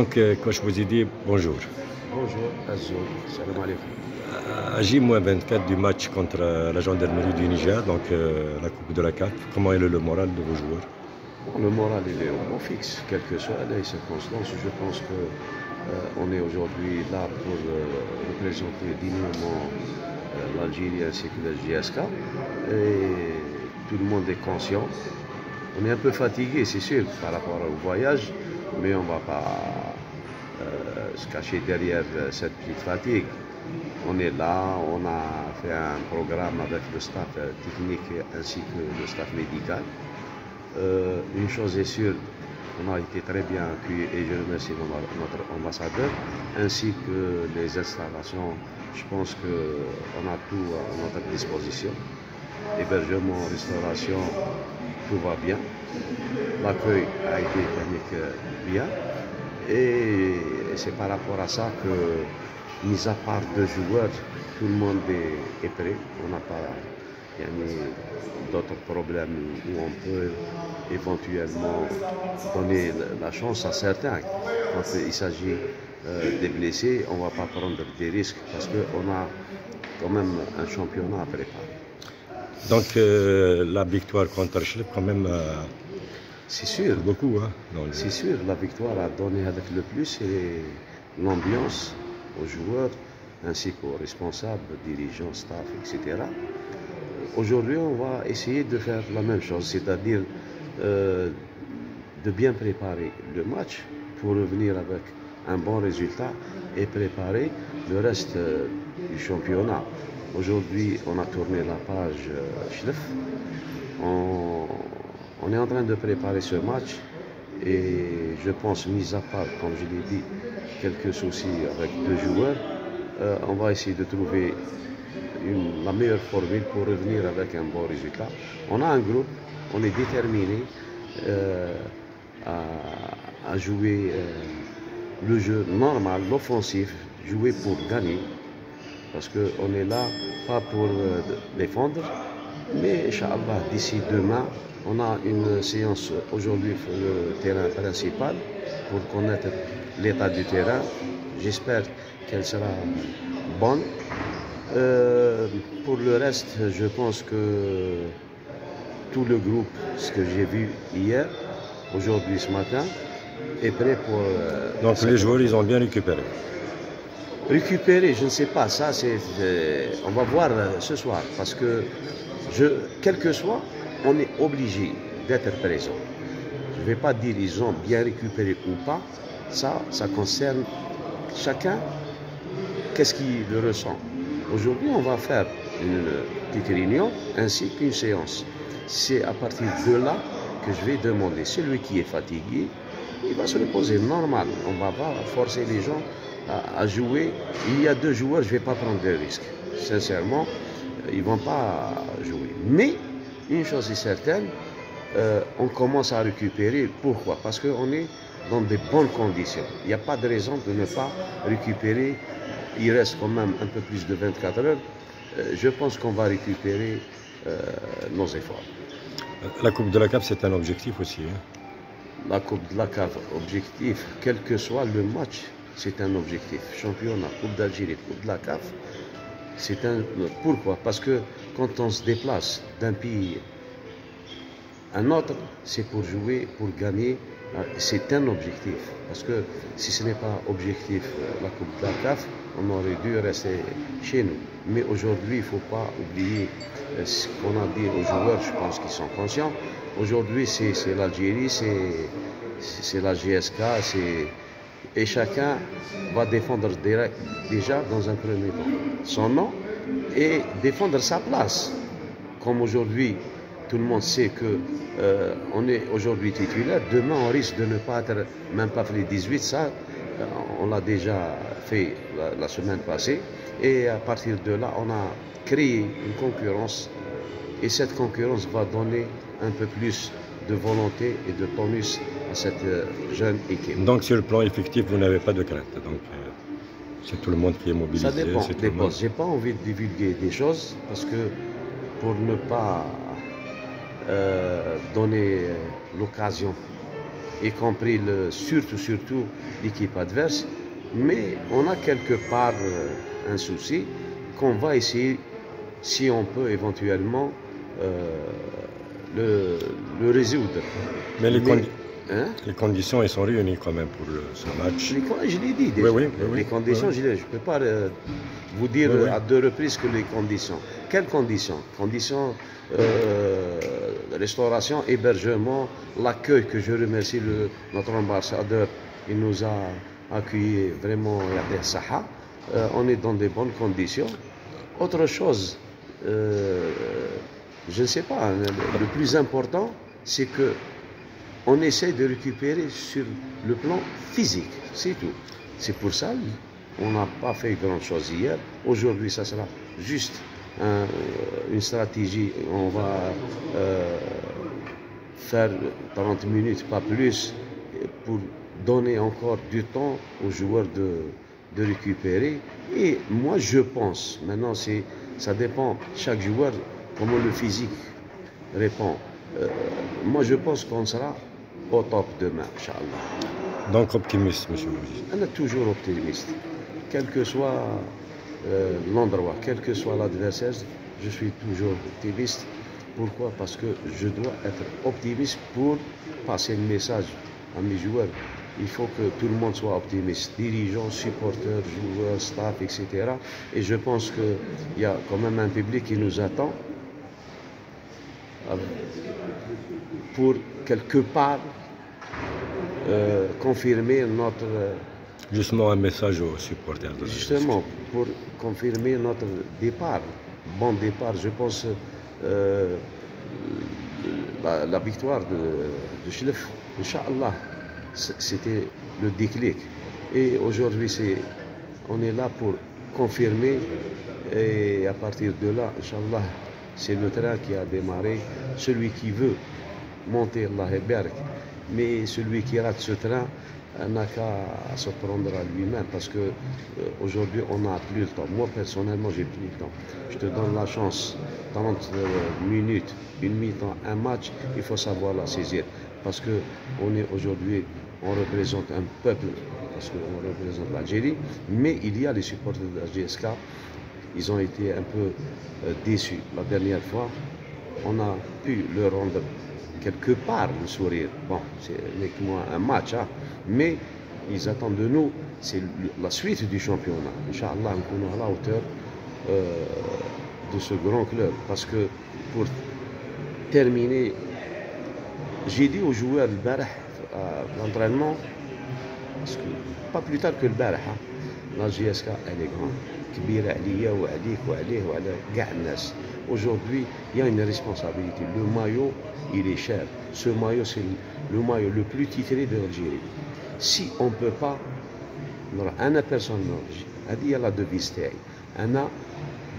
Donc, quand je vous ai dit bonjour, Bonjour, Azul, salam alaikum. à J-24 du match contre la gendarmerie du Niger, donc la Coupe de la CAF, comment est le moral de vos joueurs? Bon, le moral il est au mot fixe, quelles que soient les circonstances. Je pense que on est aujourd'hui là pour représenter dignement l'Algérie ainsi que la JSK. Et tout le monde est conscient. On est un peu fatigué, c'est sûr, par rapport au voyage, mais on ne va pas se cacher derrière cette petite fatigue. On est là, on a fait un programme avec le staff technique ainsi que le staff médical. Une chose est sûre, on a été très bien accueillis et je remercie notre ambassadeur ainsi que les installations. Je pense qu'on a tout à notre disposition. Hébergement, restauration, tout va bien. L'accueil a été bien. Et c'est par rapport à ça que, mis à part deux joueurs, tout le monde est prêt. On n'a pas d'autres problèmes où on peut éventuellement donner la chance à certains. Quand il s'agit des blessés, on ne va pas prendre des risques parce qu'on a quand même un championnat à préparer. Donc, la victoire contre Chlep, quand même, c'est sûr. Beaucoup. Hein, c'est sûr, la victoire a donné avec le plus et l'ambiance aux joueurs ainsi qu'aux responsables, dirigeants, staff, etc. Aujourd'hui, on va essayer de faire la même chose, c'est-à-dire de bien préparer le match pour revenir avec un bon résultat et préparer le reste du championnat. Aujourd'hui, on a tourné la page Chlef. On est en train de préparer ce match et je pense, mis à part, comme je l'ai dit, quelques soucis avec deux joueurs, on va essayer de trouver la meilleure formule pour revenir avec un bon résultat. On a un groupe, on est déterminé à jouer le jeu normal, l'offensif, jouer pour gagner, parce qu'on est là pas pour défendre, mais Inch'Allah, d'ici demain, on a une séance aujourd'hui sur le terrain principal pour connaître l'état du terrain. J'espère qu'elle sera bonne. Pour le reste, je pense que tout le groupe, ce que j'ai vu hier, aujourd'hui, ce matin, est prêt pour... Donc les joueurs, ils ont bien récupéré. Récupérer, je ne sais pas, ça on va voir ce soir, parce que quel que soit, on est obligé d'être présent. Je ne vais pas dire ils ont bien récupéré ou pas, ça concerne chacun, qu'est-ce qu'il ressent. Aujourd'hui, on va faire une petite réunion ainsi qu'une séance. C'est à partir de là que je vais demander, celui qui est fatigué, il va se reposer normal. On ne va pas forcer les gens à jouer. Il y a deux joueurs, je ne vais pas prendre de risques. Sincèrement, ils ne vont pas jouer. Mais, une chose est certaine, on commence à récupérer. Pourquoi? Parce qu'on est dans de bonnes conditions. Il n'y a pas de raison de ne pas récupérer. Il reste quand même un peu plus de 24 heures. Je pense qu'on va récupérer nos efforts. La Coupe de la CAF, c'est un objectif aussi. Hein? La Coupe de la CAF, objectif, quel que soit le match, c'est un objectif. Championnat, Coupe d'Algérie, Coupe de la CAF, c'est un... Pourquoi? Parce que quand on se déplace d'un pays à un autre, c'est pour jouer, pour gagner. C'est un objectif. Parce que si ce n'est pas objectif, la Coupe de la CAF, on aurait dû rester chez nous. Mais aujourd'hui, il ne faut pas oublier ce qu'on a dit aux joueurs, je pense qu'ils sont conscients. Aujourd'hui, c'est l'Algérie, c'est la GSK, et chacun va défendre déjà dans un premier temps son nom et défendre sa place. Comme aujourd'hui, tout le monde sait qu'on est aujourd'hui titulaire, demain on risque de ne pas être, même pas les 18, ça on l'a déjà fait la semaine passée, et à partir de là on a créé une concurrence, et cette concurrence va donner un peu plus de volonté et de tonus à cette jeune équipe. Donc sur le plan effectif, vous n'avez pas de crainte. Donc c'est tout le monde qui est mobilisé. Ça dépend. J'ai pas envie de divulguer des choses parce que pour ne pas donner l'occasion y compris surtout l'équipe adverse. Mais on a quelque part un souci qu'on va essayer, si on peut éventuellement, le résoudre. Mais les conditions elles sont réunies quand même pour ce match. Je l'ai dit déjà. Oui, les conditions, je ne peux pas vous dire à 2 reprises que les conditions. Quelles conditions? Conditions de restauration, hébergement, l'accueil que je remercie notre ambassadeur. Il nous a accueillis vraiment à Saha. On est dans de bonnes conditions. Autre chose, je ne sais pas, le plus important, c'est que on essaie de récupérer sur le plan physique, c'est tout. C'est pour ça qu'on n'a pas fait grand chose hier. Aujourd'hui, ça sera juste une stratégie. On va faire 30 minutes, pas plus, pour donner encore du temps aux joueurs de récupérer. Et moi, je pense, maintenant, ça dépend, chaque joueur, comment le physique répond. Moi, je pense qu'on sera au top demain, Inch'Allah. Donc optimiste, monsieur Bouzi. On est toujours optimiste. Quel que soit l'endroit, quel que soit l'adversaire, je suis toujours optimiste. Pourquoi? Parce que je dois être optimiste pour passer le message à mes joueurs. Il faut que tout le monde soit optimiste, dirigeants, supporters, joueurs, staff, etc. Et je pense qu'il y a quand même un public qui nous attend pour quelque part confirmer notre... Justement un message aux supporters. Justement, pour confirmer notre départ, bon départ, je pense la victoire de Chlef, Inch'Allah, c'était le déclic. Et aujourd'hui, on est là pour confirmer et à partir de là, Inch'Allah, c'est le train qui a démarré. Celui qui veut monter, Allah Ekber, mais celui qui rate ce train n'a qu'à se prendre à lui-même parce que aujourd'hui on n'a plus le temps. Moi personnellement j'ai plus le temps. Je te donne la chance, 30 minutes, une mi-temps, un match, il faut savoir la saisir parce que aujourd'hui on représente un peuple, parce qu'on représente l'Algérie, mais il y a les supporters de la GSK, ils ont été un peu déçus. La dernière fois, on a pu leur rendre quelque part le sourire. Bon, c'est uniquement un match, hein, mais ils attendent de nous, c'est la suite du championnat. Inch'Allah, on est à la hauteur de ce grand club. Parce que pour terminer, j'ai dit aux joueurs le barah, l'entraînement, parce que pas plus tard que le barah, la GSK, elle est grande. Aujourd'hui, il y a une responsabilité. Le maillot, il est cher. Ce maillot, c'est le maillot le plus titré de l'Algérie. Si on ne peut pas, alors, personne, il y a la devise,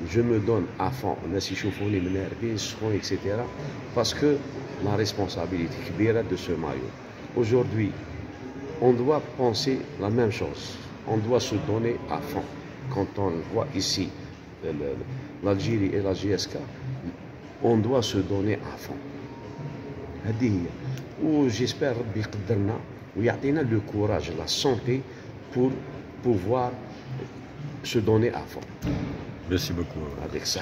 je me donne à fond, etc. Parce que la responsabilité de ce maillot. Aujourd'hui, on doit penser la même chose. On doit se donner à fond. Quand on voit ici l'Algérie et la GSK, on doit se donner à fond. J'espère qu'il le courage, la santé pour pouvoir se donner à fond. Merci beaucoup. Avec ça.